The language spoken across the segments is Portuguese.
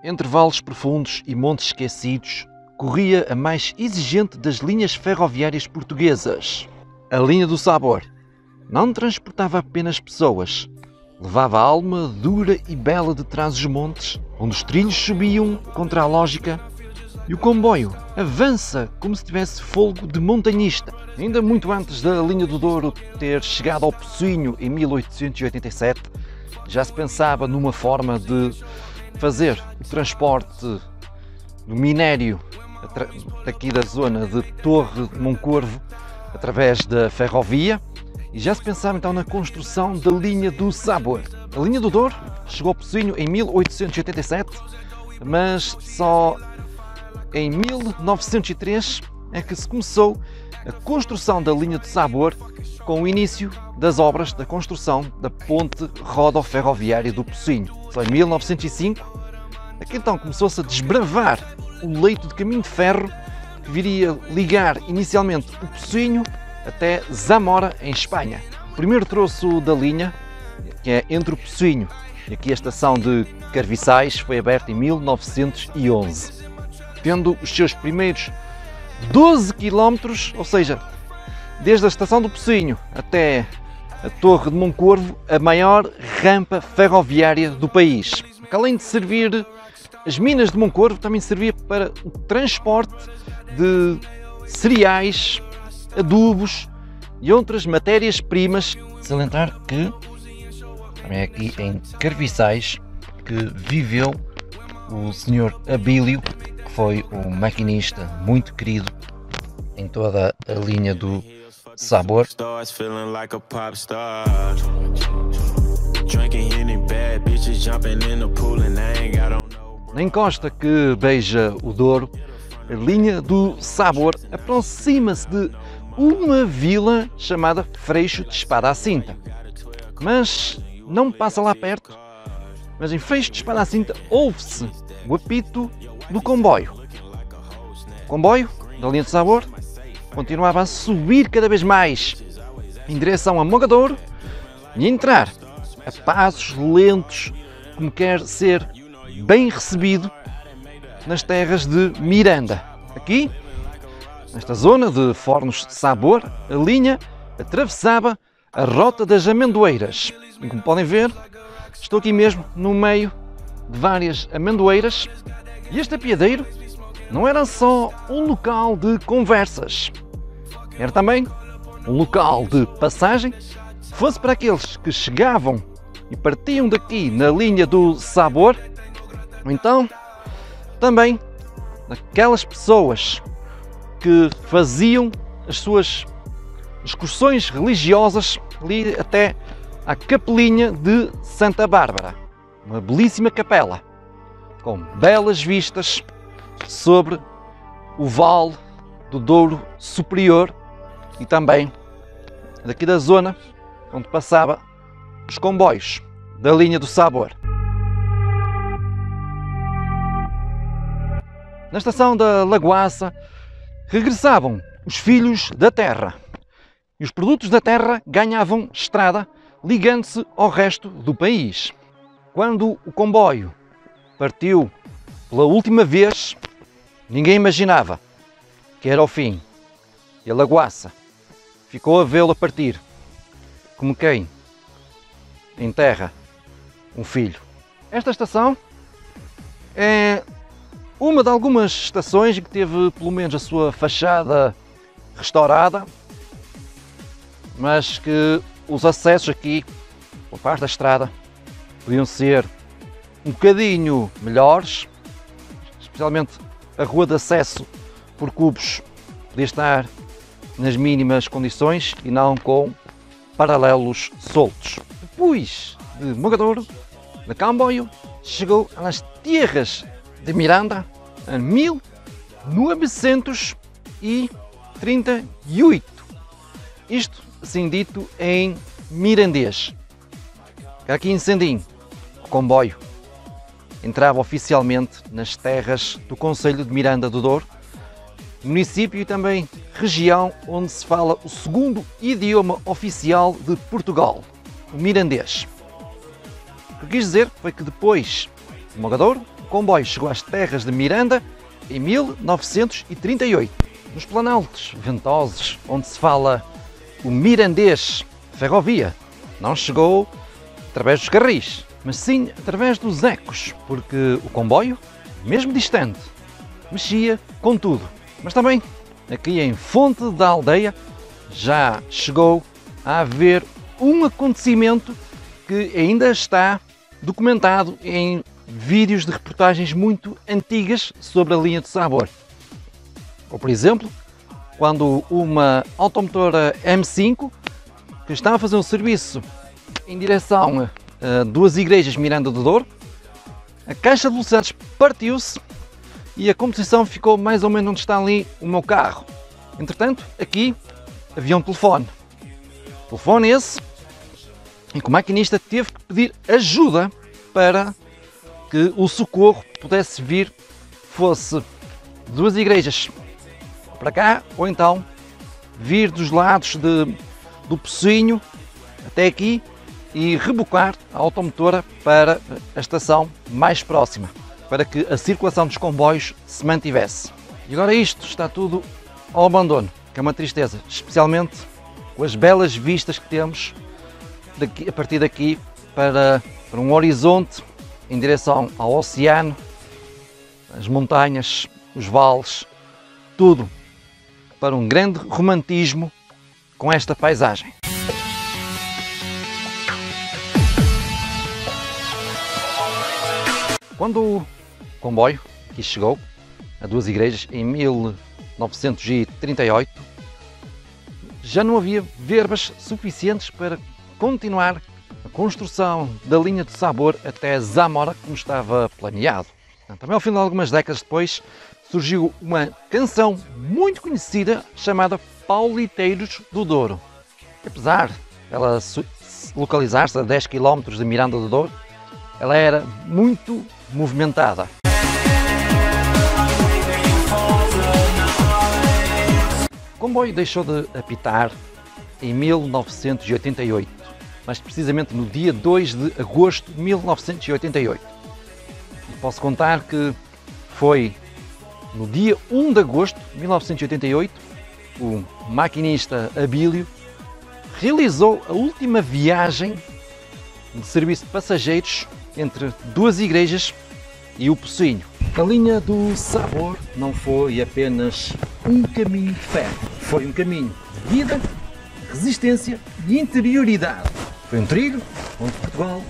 Entre vales profundos e montes esquecidos, corria a mais exigente das linhas ferroviárias portuguesas. A linha do Sabor não transportava apenas pessoas, levava a alma dura e bela de trás os montes, onde os trilhos subiam contra a lógica, e o comboio avança como se tivesse fôlego de montanhista. Ainda muito antes da linha do Douro ter chegado ao Pocinho em 1887, já se pensava numa forma de fazer o transporte do minério daqui da zona de Torre de Moncorvo através da ferrovia, e já se pensava então na construção da linha do Sabor. A linha do Douro chegou ao Pocinho em 1887, mas só em 1903 é que se começou a construção da linha do Sabor, com o início das obras da construção da ponte rodoferroviária do Pocinho. Só em 1905 é que então começou-se a desbravar o leito de caminho de ferro que viria ligar inicialmente o Pocinho até Zamora, em Espanha. O primeiro troço da linha, que é entre o Pocinho e aqui a estação de Carviçais, foi aberto em 1911, tendo os seus primeiros 12 km, ou seja, desde a estação do Pocinho até a Torre de Moncorvo, a maior rampa ferroviária do país. Além de servir as minas de Moncorvo, também servia para o transporte de cereais, adubos e outras matérias-primas. Salientar que também é aqui em Carviçais que viveu o Sr. Abílio, que foi um maquinista muito querido em toda a linha do Sabor. Na encosta que beija o Douro, a linha do Sabor aproxima-se de uma vila chamada Freixo de Espada à Cinta. Mas não passa lá perto, mas em Freixo de Espada à Cinta ouve-se o apito do comboio. O comboio da linha do Sabor continuava a subir cada vez mais em direção a Mogadouro e a entrar a passos lentos, como quer ser bem recebido nas terras de Miranda. Aqui, nesta zona de Fornos de Sabor, a linha atravessava a Rota das Amendoeiras. E como podem ver, estou aqui mesmo no meio de várias amendoeiras, e este apiadeiro não era só um local de conversas, era também um local de passagem, fosse para aqueles que chegavam e partiam daqui na linha do Sabor, ou então também aquelas pessoas que faziam as suas excursões religiosas ali até à capelinha de Santa Bárbara, uma belíssima capela com belas vistas sobre o Vale do Douro Superior e também daqui da zona onde passava os comboios da linha do Sabor. Na estação da Lagoaça regressavam os filhos da terra e os produtos da terra ganhavam estrada, ligando-se ao resto do país. Quando o comboio partiu pela última vez, ninguém imaginava que era o fim, e a Lagoaça ficou a vê-lo a partir, como quem enterra um filho. Esta estação é uma de algumas estações que teve pelo menos a sua fachada restaurada, mas que os acessos aqui, pela parte da estrada, podiam ser um bocadinho melhores, especialmente a rua de acesso por cubos podia estar nas mínimas condições e não com paralelos soltos. Depois de Mogadouro, de comboio, chegou às terras de Miranda em 1938. Isto assim dito em mirandês. Aqui em Sandim, o comboio entrava oficialmente nas terras do concelho de Miranda do Douro, município e também região onde se fala o segundo idioma oficial de Portugal, o mirandês. O que quis dizer foi que depois de Mogadouro, o comboio chegou às terras de Miranda em 1938. Nos planaltos ventosos, onde se fala o mirandês, a ferrovia não chegou através dos carris, mas sim através dos ecos, porque o comboio, mesmo distante, mexia com tudo. Mas também aqui em Fonte da Aldeia já chegou a haver um acontecimento que ainda está documentado em vídeos de reportagens muito antigas sobre a linha do Sabor. Ou, por exemplo, quando uma automotora M5 que estava a fazer um serviço em direção a duas igrejas Miranda do Douro, a caixa de velocidades partiu-se e a composição ficou mais ou menos onde está ali o meu carro. Entretanto, aqui havia um telefone. Telefone esse em que o maquinista teve que pedir ajuda para que o socorro pudesse vir, fosse duas igrejas para cá, ou então vir dos lados do Pocinho até aqui e rebocar a automotora para a estação mais próxima, para que a circulação dos comboios se mantivesse. E agora isto está tudo ao abandono, que é uma tristeza, especialmente com as belas vistas que temos daqui, a partir daqui para um horizonte em direção ao oceano, as montanhas, os vales, tudo para um grande romantismo com esta paisagem. Quando o comboio aqui chegou a duas igrejas em 1938, já não havia verbas suficientes para continuar a construção da linha de Sabor até Zamora, como estava planeado. Também ao fim de algumas décadas depois surgiu uma canção muito conhecida chamada Pauliteiros do Douro. Apesar de ela localizar-se a 10 km de Miranda do Douro, ela era muito movimentada. O comboio deixou de apitar em 1988, mais precisamente no dia 2 de agosto de 1988. E posso contar que foi no dia 1 de agosto de 1988, o maquinista Abílio realizou a última viagem de serviço de passageiros entre duas igrejas e o Pocinho. A linha do Sabor não foi apenas um caminho de ferro, foi um caminho de vida, resistência e interioridade. Foi um trilho onde Portugal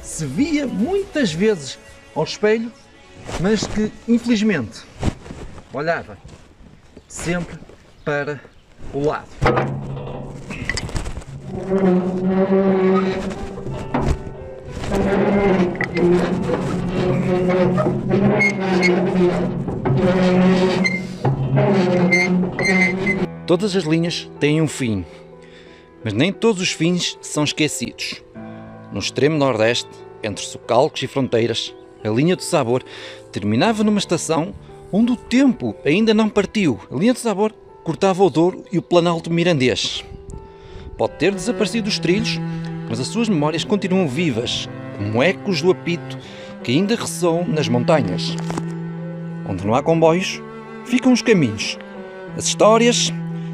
se via muitas vezes ao espelho, mas que infelizmente olhava sempre para o lado. Todas as linhas têm um fim, mas nem todos os fins são esquecidos. No extremo nordeste, entre Socalcos e Fronteiras, a linha do Sabor terminava numa estação onde o tempo ainda não partiu. A linha do Sabor cortava o Douro e o Planalto Mirandês. Pode ter desaparecido dos trilhos, mas as suas memórias continuam vivas, como ecos do apito que ainda ressoam nas montanhas. Onde não há comboios, ficam os caminhos, as histórias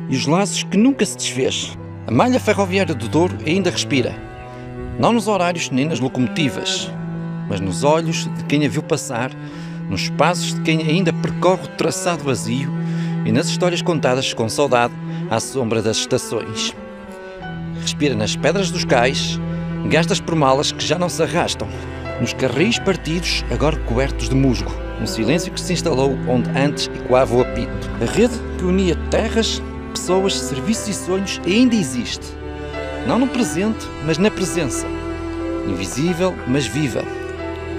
e os laços que nunca se desfez. A malha ferroviária do Douro ainda respira, não nos horários nem nas locomotivas, mas nos olhos de quem a viu passar, nos passos de quem ainda percorre o traçado vazio e nas histórias contadas com saudade à sombra das estações. Respira nas pedras dos cais, gastas por malas que já não se arrastam, nos carris partidos agora cobertos de musgo, no silêncio que se instalou onde antes ecoava o apito. A rede que unia terras, pessoas, serviços e sonhos ainda existe, não no presente, mas na presença, invisível, mas viva,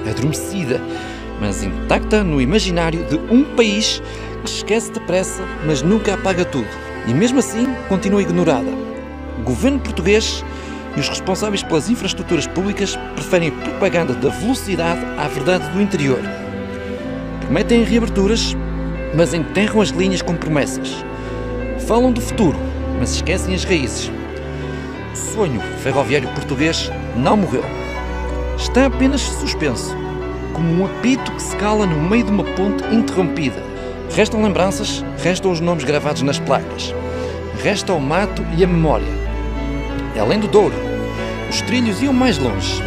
adormecida, mas intacta no imaginário de um país que esquece depressa, mas nunca apaga tudo, e mesmo assim continua ignorada. O governo português e os responsáveis pelas infraestruturas públicas preferem a propaganda da velocidade à verdade do interior. Prometem reaberturas, mas enterram as linhas com promessas. Falam do futuro, mas esquecem as raízes. O sonho ferroviário português não morreu. Está apenas suspenso, como um apito que se cala no meio de uma ponte interrompida. Restam lembranças, restam os nomes gravados nas placas. Resta o mato e a memória. E além do Douro, os trilhos iam mais longe.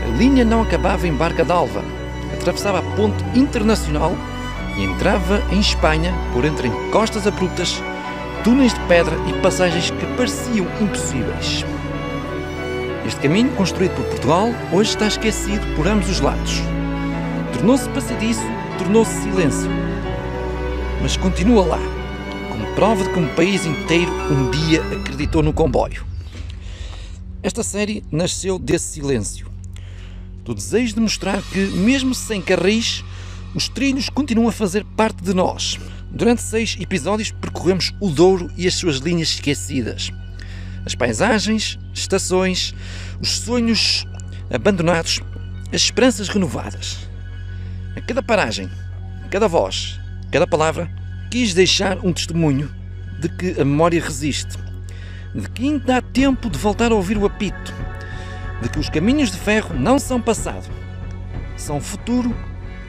A linha não acabava em Barca d'Alva, atravessava a ponte internacional e entrava em Espanha por entre encostas abruptas, túneis de pedra e passagens que pareciam impossíveis. Este caminho, construído por Portugal, hoje está esquecido por ambos os lados. Tornou-se passadiço, tornou-se silêncio. Mas continua lá, como prova de que um país inteiro um dia acreditou no comboio. Esta série nasceu desse silêncio, do desejo de mostrar que, mesmo sem carris, os trilhos continuam a fazer parte de nós. Durante 6 episódios percorremos o Douro e as suas linhas esquecidas. As paisagens, estações, os sonhos abandonados, as esperanças renovadas. A cada paragem, cada voz, cada palavra, quis deixar um testemunho de que a memória resiste, de que ainda há tempo de voltar a ouvir o apito, de que os caminhos de ferro não são passado, são futuro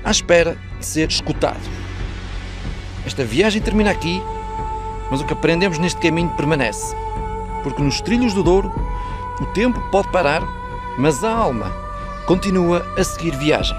à espera de ser escutado. Esta viagem termina aqui, mas o que aprendemos neste caminho permanece, porque nos trilhos do Douro o tempo pode parar, mas a alma continua a seguir viagem.